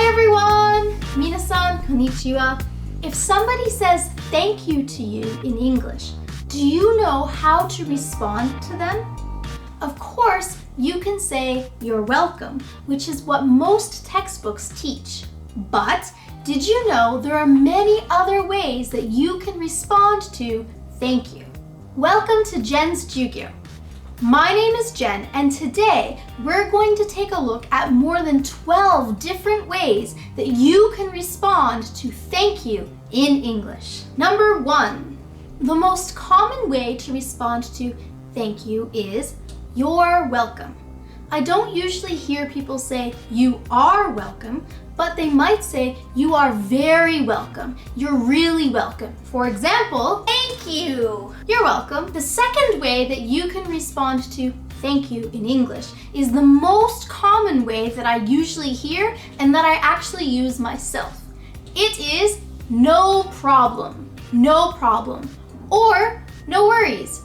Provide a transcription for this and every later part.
Hi everyone! Minasan, konnichiwa. If somebody says thank you to you in English, do you know how to respond to them? Of course, you can say you're welcome, which is what most textbooks teach. But did you know there are many other ways that you can respond to thank you? Welcome to Jen's Jyugyou. My name is Jen, and today we're going to take a look at more than 12 different ways that you can respond to thank you in English. Number 1, the most common way to respond to thank you is you're welcome. I don't usually hear people say you are welcome, but they might say you are very welcome. You're really welcome. For example, thank you. You're welcome. The second way that you can respond to thank you in English is the most common way that I usually hear and that I actually use myself. It is no problem, no problem, or no worries.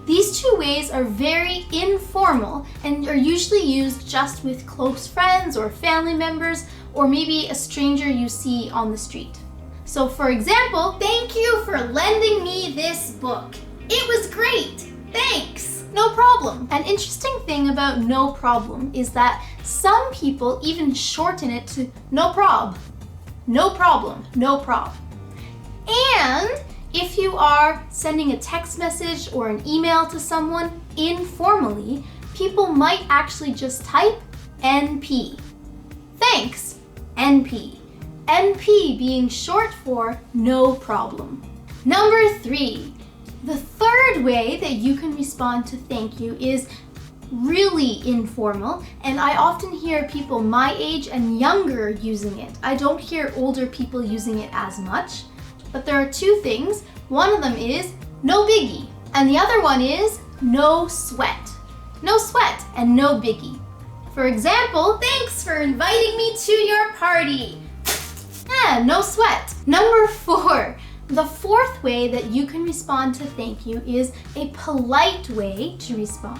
These two ways are very informal and are usually used just with close friends or family members or maybe a stranger you see on the street. So for example, thank you for lending me this book. It was great. Thanks. No problem. An interesting thing about no problem is that some people even shorten it to no prob. No problem. No prob. And if you are sending a text message or an email to someone informally, people might actually just type NP. Thanks, NP. NP being short for no problem. Number 3, the third way that you can respond to thank you is really informal, and I often hear people my age and younger using it. I don't hear older people using it as much. But there are two things. One of them is no biggie, and the other one is no sweat. No sweat and no biggie. For example, thanks for inviting me to your party. No sweat. Number 4, the fourth way that you can respond to thank you is a polite way to respond.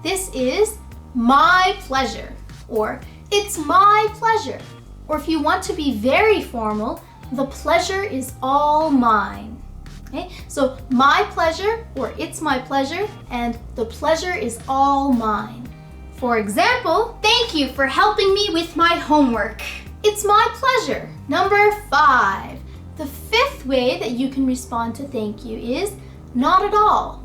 This is my pleasure, or it's my pleasure. Or if you want to be very formal, the pleasure is all mine. Okay, so my pleasure, or it's my pleasure, and the pleasure is all mine. For example, thank you for helping me with my homework. It's my pleasure. Number 5, the fifth way that you can respond to thank you is not at all.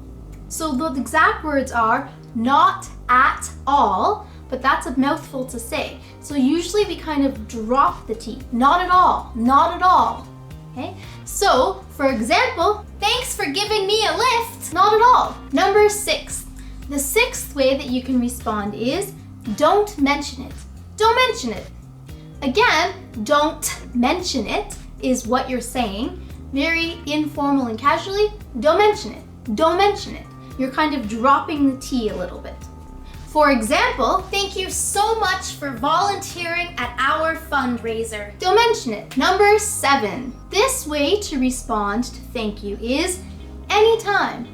So the exact words are not at all, but that's a mouthful to say. So usually we kind of drop the T. Not at all, not at all. Okay? So, for example, thanks for giving me a lift. Not at all. Number 6, the sixth way that you can respond is don't mention it. Don't mention it. Again, don't mention it is what you're saying. Very informal and casually, don't mention it. Don't mention it. You're kind of dropping the T a little bit. For example, thank you so much for volunteering at our fundraiser. Don't mention it. Number 7, this way to respond to thank you is anytime.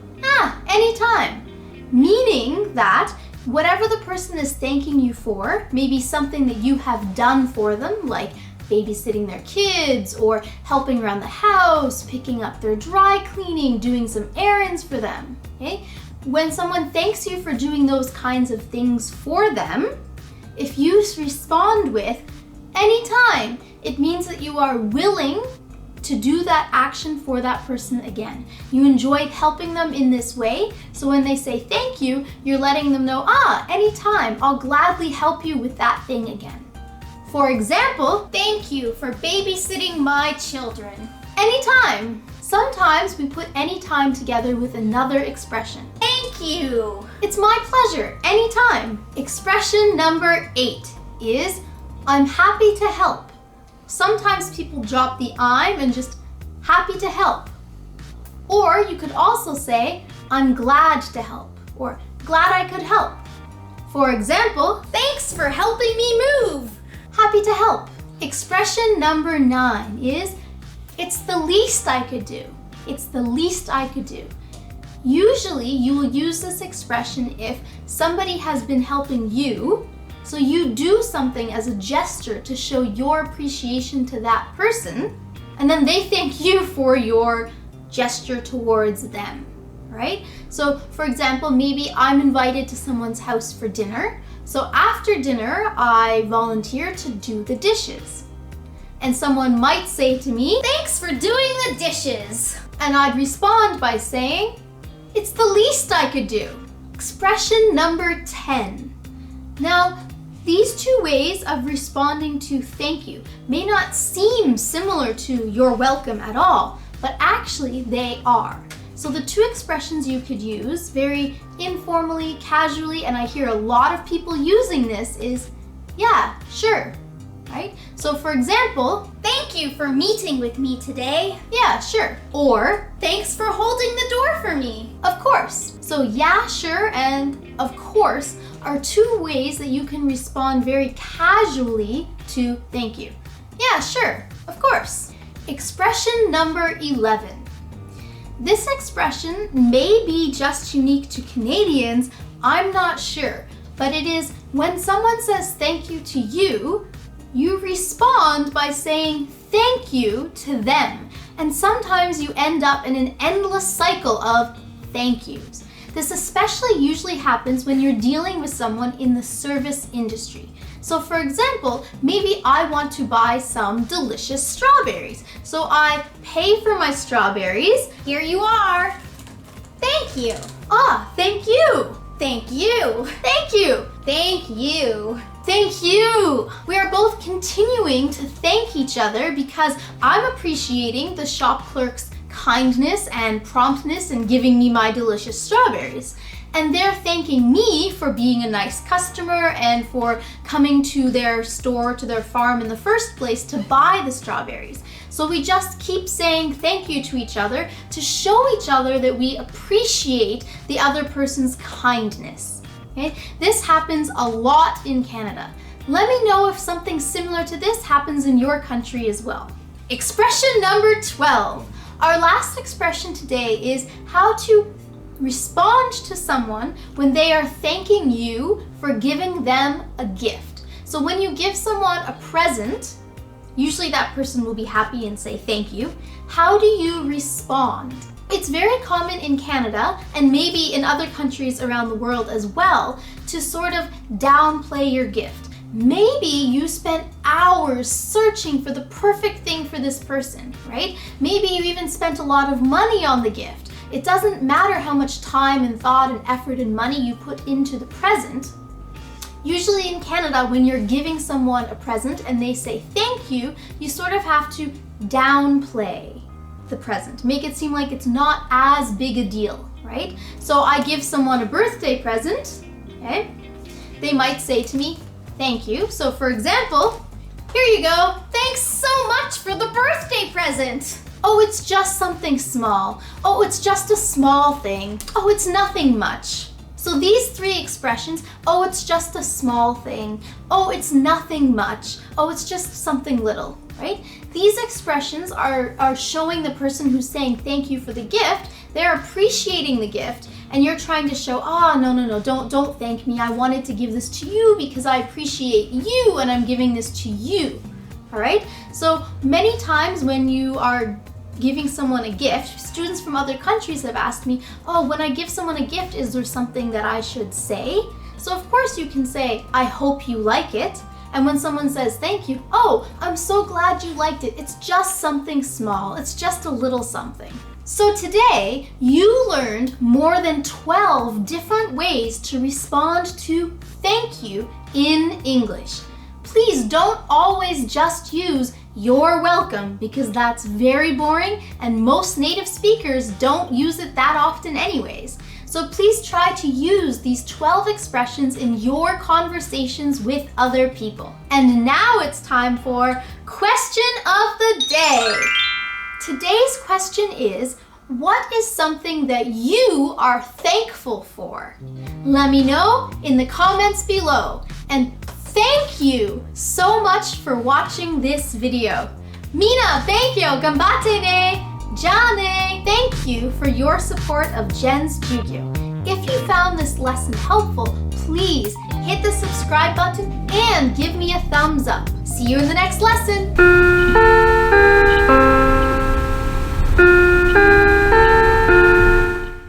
Anytime. Meaning that whatever the person is thanking you for, maybe something that you have done for them, like babysitting their kids or helping around the house, picking up their dry cleaning, doing some errands for them, okay? When someone thanks you for doing those kinds of things for them, if you respond with anytime, it means that you are willing to do that action for that person again. You enjoyed helping them in this way, so when they say thank you, you're letting them know, anytime, I'll gladly help you with that thing again. For example, thank you for babysitting my children. Anytime. Sometimes we put anytime together with another expression. Thank you. It's my pleasure. Anytime. Expression number 8 is I'm happy to help. Sometimes people drop the I'm and just happy to help. Or you could also say I'm glad to help or glad I could help. For example, thanks for helping me move. Happy to help. Expression number 9 is it's the least I could do. It's the least I could do. Usually you will use this expression if somebody has been helping you So you do something as a gesture to show your appreciation to that person, and then they thank you for your gesture towards them, right? So for example, maybe I'm invited to someone's house for dinner. So after dinner, I volunteer to do the dishes. And someone might say to me, "Thanks for doing the dishes." And I'd respond by saying, "It's the least I could do." Expression number 10. Now, these two ways of responding to thank you may not seem similar to you're welcome at all, but actually they are. So the two expressions you could use very informally, casually, and I hear a lot of people using this is, yeah, sure, right? So for example, "Thank you for meeting with me today." Yeah, sure. Or, "Thanks for holding the door for me." Of course. So yeah, sure, and of course are two ways that you can respond very casually to thank you. Yeah, sure, of course. Expression number 11. This expression may be just unique to Canadians, I'm not sure, but it is when someone says thank you to you, you respond by saying thank you to them. And sometimes you end up in an endless cycle of thank yous. This especially usually happens when you're dealing with someone in the service industry. So for example, maybe I want to buy some delicious strawberries. So I pay for my strawberries. "Here you are." "Thank you." "Ah, thank you." "Thank you." "Thank you." "Thank you." "Thank you." We are both continuing to thank each other because I'm appreciating the shop clerk's kindness and promptness in giving me my delicious strawberries. And they're thanking me for being a nice customer and for coming to their store, to their farm in the first place to buy the strawberries. So we just keep saying thank you to each other to show each other that we appreciate the other person's kindness. Okay? This happens a lot in Canada. Let me know if something similar to this happens in your country as well. Expression number 12. Our last expression today is how to respond to someone when they are thanking you for giving them a gift. So when you give someone a present, usually that person will be happy and say thank you. How do you respond? It's very common in Canada and maybe in other countries around the world as well to sort of downplay your gift. Maybe you spent hours searching for the perfect thing for this person, right? Maybe you even spent a lot of money on the gift. It doesn't matter how much time and thought and effort and money you put into the present. Usually in Canada, when you're giving someone a present and they say thank you, you sort of have to downplay the present. Make it seem like it's not as big a deal, right? So I give someone a birthday present, okay? They might say to me, thank you. So for example, here you go. Thanks so much for the birthday present. Oh, it's just something small. Oh, it's just a small thing. Oh, it's nothing much. So these three expressions, oh, it's just a small thing. Oh, it's nothing much. Oh, it's just something little, right? These expressions are showing the person who's saying thank you for the gift, they're appreciating the gift, and you're trying to show, no, don't thank me. I wanted to give this to you because I appreciate you and I'm giving this to you, all right? So many times when you are giving someone a gift, students from other countries have asked me, oh, when I give someone a gift, is there something that I should say? So of course you can say, I hope you like it. And when someone says thank you, oh, I'm so glad you liked it. It's just something small. It's just a little something. So today, you learned more than 12 different ways to respond to thank you in English. Please don't always just use you're welcome because that's very boring and most native speakers don't use it that often anyways. So please try to use these 12 expressions in your conversations with other people. And now it's time for question of the day. Today's question is, what is something that you are thankful for? Let me know in the comments below. And thank you so much for watching this video. Mina, thank you. Ganbatte ne. Jane, thank you for your support of Jen's Jyugyou. If you found this lesson helpful, please hit the subscribe button and give me a thumbs up. See you in the next lesson.